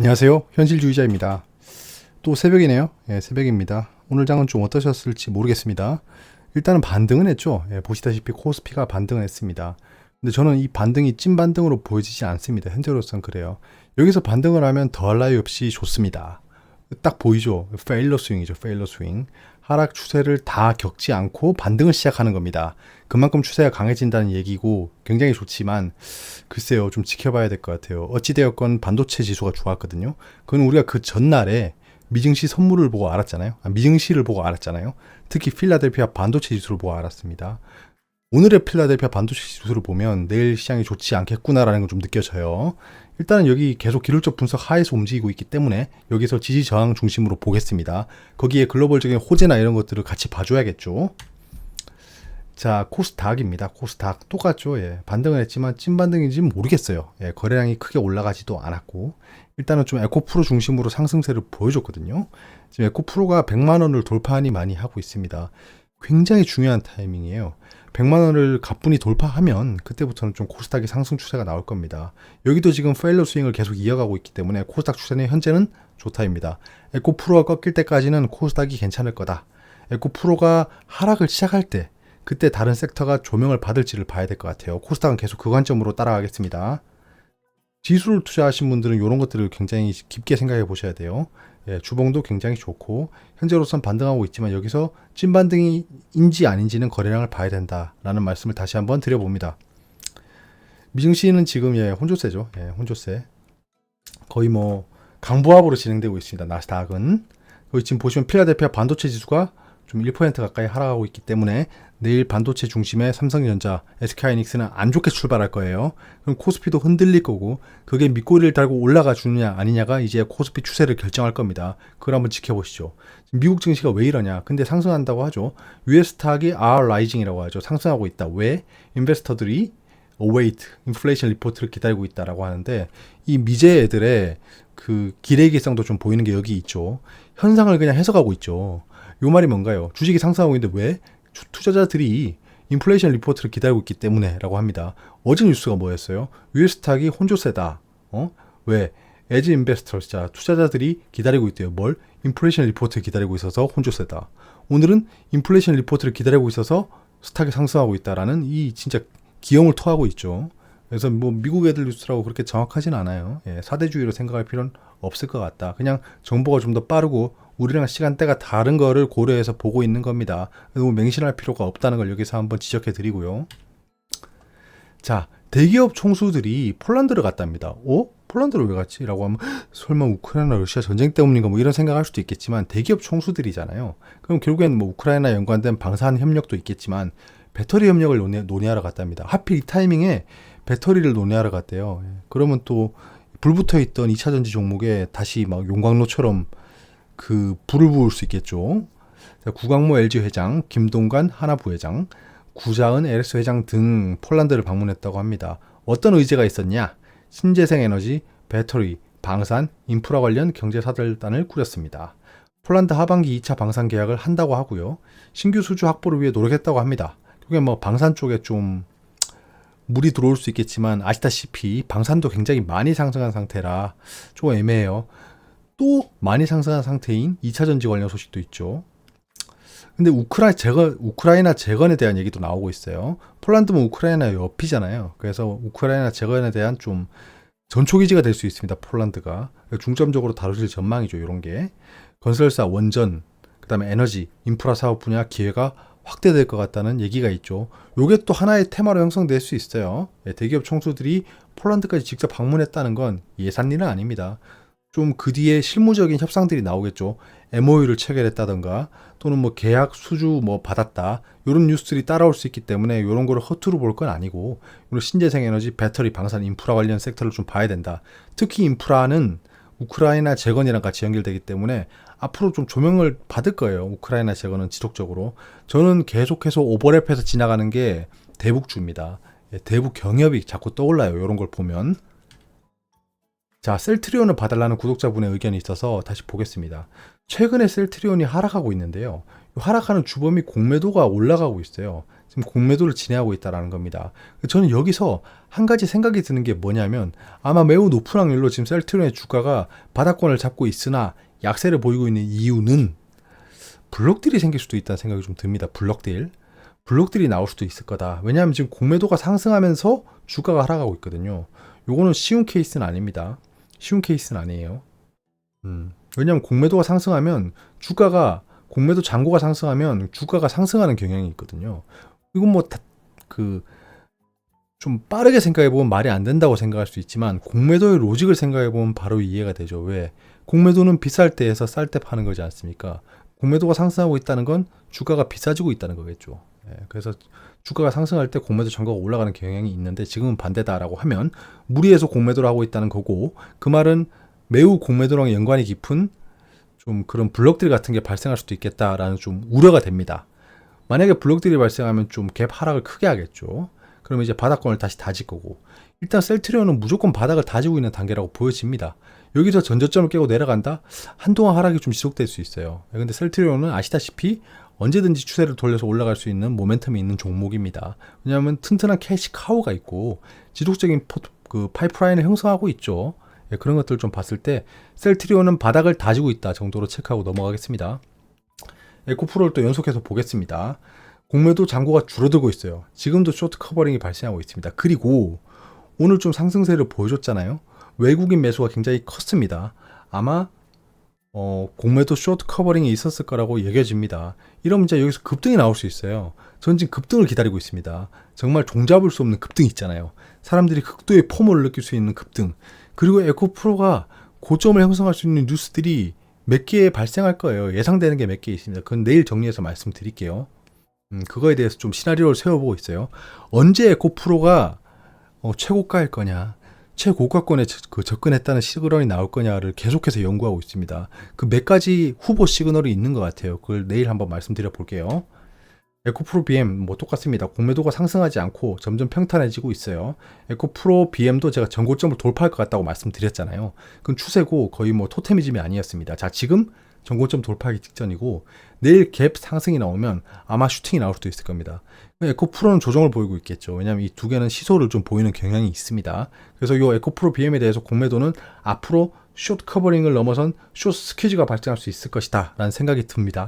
안녕하세요. 현실주의자입니다. 또 새벽이네요. 예, 새벽입니다. 오늘 장은 좀 어떠셨을지 모르겠습니다. 일단은 반등은 했죠. 예, 보시다시피 코스피가 반등을 했습니다. 근데 저는 이 반등이 찐 반등으로 보여지지 않습니다. 현재로서는 그래요. 여기서 반등을 하면 더할 나위 없이 좋습니다. 딱 보이죠? 페일러 스윙이죠. 페일러 스윙. 하락 추세를 다 겪지 않고 반등을 시작하는 겁니다. 그만큼 추세가 강해진다는 얘기고 굉장히 좋지만 글쎄요, 좀 지켜봐야 될 것 같아요. 어찌되었건 반도체 지수가 좋았거든요. 그건 우리가 그 전날에 미증시 선물을 보고 알았잖아요. 미증시를 보고 알았잖아요. 특히 필라델피아 반도체 지수를 보고 알았습니다. 오늘의 필라델피아 반도체 지수를 보면 내일 시장이 좋지 않겠구나라는 걸 좀 느껴져요. 일단은 여기 계속 기술적 분석 하에서 움직이고 있기 때문에 여기서 지지 저항 중심으로 보겠습니다. 거기에 글로벌적인 호재나 이런 것들을 같이 봐줘야겠죠. 자, 코스닥입니다. 코스닥 똑같죠. 예, 반등을 했지만 찐 반등인지는 모르겠어요. 예, 거래량이 크게 올라가지도 않았고 일단은 좀 에코프로 중심으로 상승세를 보여줬거든요. 지금 에코프로가 100만 원을 돌파하니 많이 하고 있습니다. 굉장히 중요한 타이밍이에요. 100만 원을 가뿐히 돌파하면 그때부터는 좀 코스닥의 상승 추세가 나올 겁니다. 여기도 지금 페일러 스윙을 계속 이어가고 있기 때문에 코스닥 추세는 현재는 좋다입니다. 에코프로가 꺾일 때까지는 코스닥이 괜찮을 거다. 에코프로가 하락을 시작할 때 그때 다른 섹터가 조명을 받을지를 봐야 될 것 같아요. 코스닥은 계속 그 관점으로 따라가겠습니다. 지수를 투자하신 분들은 이런 것들을 굉장히 깊게 생각해 보셔야 돼요. 예, 주봉도 굉장히 좋고 현재로선 반등하고 있지만 여기서 찐반등인지 아닌지는 거래량을 봐야 된다라는 말씀을 다시 한번 드려봅니다. 미증시는 지금 혼조세죠. 예, 혼조세. 거의 뭐 강보합으로 진행되고 있습니다. 나스닥은. 여기 지금 보시면 필라델피아 반도체 지수가 좀 1% 가까이 하락하고 있기 때문에 내일 반도체 중심의 삼성전자, SK하이닉스는 안 좋게 출발할 거예요. 그럼 코스피도 흔들릴 거고 그게 밑꼬리를 달고 올라가 주느냐 아니냐가 이제 코스피 추세를 결정할 겁니다. 그걸 한번 지켜보시죠. 미국 증시가 왜 이러냐? 근데 상승한다고 하죠. US 스탁이 are rising이라고 하죠. 상승하고 있다. 왜? 인베스터들이 await 인플레이션 리포트를 기다리고 있다라고 하는데 이 미제 애들의 그 기레기성도 좀 보이는 게 여기 있죠. 현상을 그냥 해석하고 있죠. 요 말이 뭔가요? 주식이 상승하고 있는데 왜? 투자자들이 인플레이션 리포트를 기다리고 있기 때문에 라고 합니다. 어제 뉴스가 뭐였어요? US 스탁이 혼조세다. 왜? as investors, 자, 투자자들이 기다리고 있대요. 뭘? 인플레이션 리포트를 기다리고 있어서 혼조세다. 오늘은 인플레이션 리포트를 기다리고 있어서 스탁이 상승하고 있다라는 이 진짜 기염을 토하고 있죠. 그래서 뭐 미국 애들 뉴스라고 그렇게 정확하진 않아요. 예, 사대주의로 생각할 필요는 없을 것 같다. 그냥 정보가 좀 더 빠르고 우리랑 시간대가 다른 거를 고려해서 보고 있는 겁니다. 너무 맹신할 필요가 없다는 걸 여기서 한번 지적해 드리고요. 자, 대기업 총수들이 폴란드를 갔답니다. 폴란드를 왜 갔지? 라고 하면 설마 우크라이나 러시아 전쟁 때문인가 뭐 이런 생각할 수도 있겠지만 대기업 총수들이잖아요. 그럼 결국엔 뭐 우크라이나 연관된 방산 협력도 있겠지만 배터리 협력을 논의하러 갔답니다. 하필 이 타이밍에 배터리를 논의하러 갔대요. 그러면 또 불붙어 있던 2차 전지 종목에 다시 막 용광로처럼 그 불을 부을 수 있겠죠. 구광모 LG 회장, 김동관 하나 부회장, 구자은 LS 회장 등 폴란드를 방문했다고 합니다. 어떤 의제가 있었냐? 신재생 에너지, 배터리, 방산, 인프라 관련 경제사절단을 꾸렸습니다. 폴란드 하반기 2차 방산 계약을 한다고 하고요. 신규 수주 확보를 위해 노력했다고 합니다. 그게 뭐 방산 쪽에 좀 물이 들어올 수 있겠지만 아시다시피 방산도 굉장히 많이 상승한 상태라 좀 애매해요. 또 많이 상승한 상태인 2차 전지 관련 소식도 있죠. 근데 우크라이나 재건에 대한 얘기도 나오고 있어요. 폴란드는 우크라이나 옆이잖아요. 그래서 우크라이나 재건에 대한 좀 전초기지가 될 수 있습니다. 폴란드가. 중점적으로 다루실 전망이죠. 이런 게. 건설사, 원전, 그 다음에 에너지, 인프라 사업 분야 기회가 확대될 것 같다는 얘기가 있죠. 요게 또 하나의 테마로 형성될 수 있어요. 대기업 총수들이 폴란드까지 직접 방문했다는 건 예산 일은 아닙니다. 좀 그 뒤에 실무적인 협상들이 나오겠죠. MOU를 체결했다던가 또는 뭐 계약 수주 뭐 받았다. 이런 뉴스들이 따라올 수 있기 때문에 이런 거를 허투루 볼 건 아니고 이런 신재생 에너지, 배터리, 방산, 인프라 관련 섹터를 좀 봐야 된다. 특히 인프라는 우크라이나 재건이랑 같이 연결되기 때문에 앞으로 좀 조명을 받을 거예요. 우크라이나 재건은 지속적으로. 저는 계속해서 오버랩해서 지나가는 게 대북주입니다. 대북 경협이 자꾸 떠올라요. 이런 걸 보면. 자, 셀트리온을 봐달라는 구독자분의 의견이 있어서 다시 보겠습니다. 최근에 셀트리온이 하락하고 있는데요. 하락하는 주범이 공매도가 올라가고 있어요. 지금 공매도를 진행하고 있다는 겁니다. 저는 여기서 한 가지 생각이 드는 게 뭐냐면 아마 매우 높은 확률로 지금 셀트리온의 주가가 바닥권을 잡고 있으나 약세를 보이고 있는 이유는 블록딜이 생길 수도 있다는 생각이 좀 듭니다. 블록딜이 나올 수도 있을 거다. 왜냐하면 지금 공매도가 상승하면서 주가가 하락하고 있거든요. 요거는 쉬운 케이스는 아닙니다. 쉬운 케이스는 아니에요. 왜냐하면 공매도가 상승하면 공매도 잔고가 상승하면 주가가 상승하는 경향이 있거든요. 이건 뭐 좀 빠르게 생각해보면 말이 안 된다고 생각할 수 있지만 공매도의 로직을 생각해보면 바로 이해가 되죠. 왜? 공매도는 비쌀 때에서 쌀 때 파는 거지 않습니까? 공매도가 상승하고 있다는 건 주가가 비싸지고 있다는 거겠죠. 그래서 주가가 상승할 때 공매도 잔고가 올라가는 경향이 있는데 지금은 반대다라고 하면 무리해서 공매도를 하고 있다는 거고, 그 말은 매우 공매도랑 연관이 깊은 좀 그런 블록들 같은 게 발생할 수도 있겠다라는 좀 우려가 됩니다. 만약에 블록들이 발생하면 좀 갭 하락을 크게 하겠죠. 그러면 이제 바닥권을 다시 다질 거고, 일단 셀트리온은 무조건 바닥을 다지고 있는 단계라고 보여집니다. 여기서 전저점을 깨고 내려간다? 한동안 하락이 좀 지속될 수 있어요. 근데 셀트리온은 아시다시피 언제든지 추세를 돌려서 올라갈 수 있는 모멘텀이 있는 종목입니다. 왜냐하면 튼튼한 캐시 카우가 있고 지속적인 파이프라인을 형성하고 있죠. 그런 것들을 좀 봤을 때 셀트리온은 바닥을 다지고 있다 정도로 체크하고 넘어가겠습니다. 에코프로를 또 연속해서 보겠습니다. 공매도 잔고가 줄어들고 있어요. 지금도 쇼트 커버링이 발생하고 있습니다. 그리고 오늘 좀 상승세를 보여줬잖아요. 외국인 매수가 굉장히 컸습니다. 아마 공매도 쇼트 커버링이 있었을 거라고 여겨집니다. 이러면 이제 여기서 급등이 나올 수 있어요. 전 지금 급등을 기다리고 있습니다. 정말 종잡을 수 없는 급등 있잖아요. 사람들이 극도의 포모를 느낄 수 있는 급등. 그리고 에코프로가 고점을 형성할 수 있는 뉴스들이 몇 개 발생할 거예요. 예상되는 게 몇 개 있습니다. 그건 내일 정리해서 말씀드릴게요. 그거에 대해서 좀 시나리오를 세워보고 있어요. 언제 에코프로가 최고가일 거냐, 최고가권에 접근했다는 시그널이 나올 거냐를 계속해서 연구하고 있습니다. 그 몇 가지 후보 시그널이 있는 것 같아요. 그걸 내일 한번 말씀드려 볼게요. 에코프로 BM 뭐 똑같습니다. 공매도가 상승하지 않고 점점 평탄해지고 있어요. 에코프로 BM도 제가 전고점을 돌파할 것 같다고 말씀드렸잖아요. 그건 추세고 거의 뭐 토테미즘이 아니었습니다. 자, 지금 전고점 돌파하기 직전이고 내일 갭 상승이 나오면 아마 슈팅이 나올 수도 있을 겁니다. 에코프로는 조정을 보이고 있겠죠. 왜냐하면 이 두 개는 시소를 좀 보이는 경향이 있습니다. 그래서 이 에코프로 BM에 대해서 공매도는 앞으로 숏 커버링을 넘어선 숏 스퀴즈가 발생할 수 있을 것이다 라는 생각이 듭니다.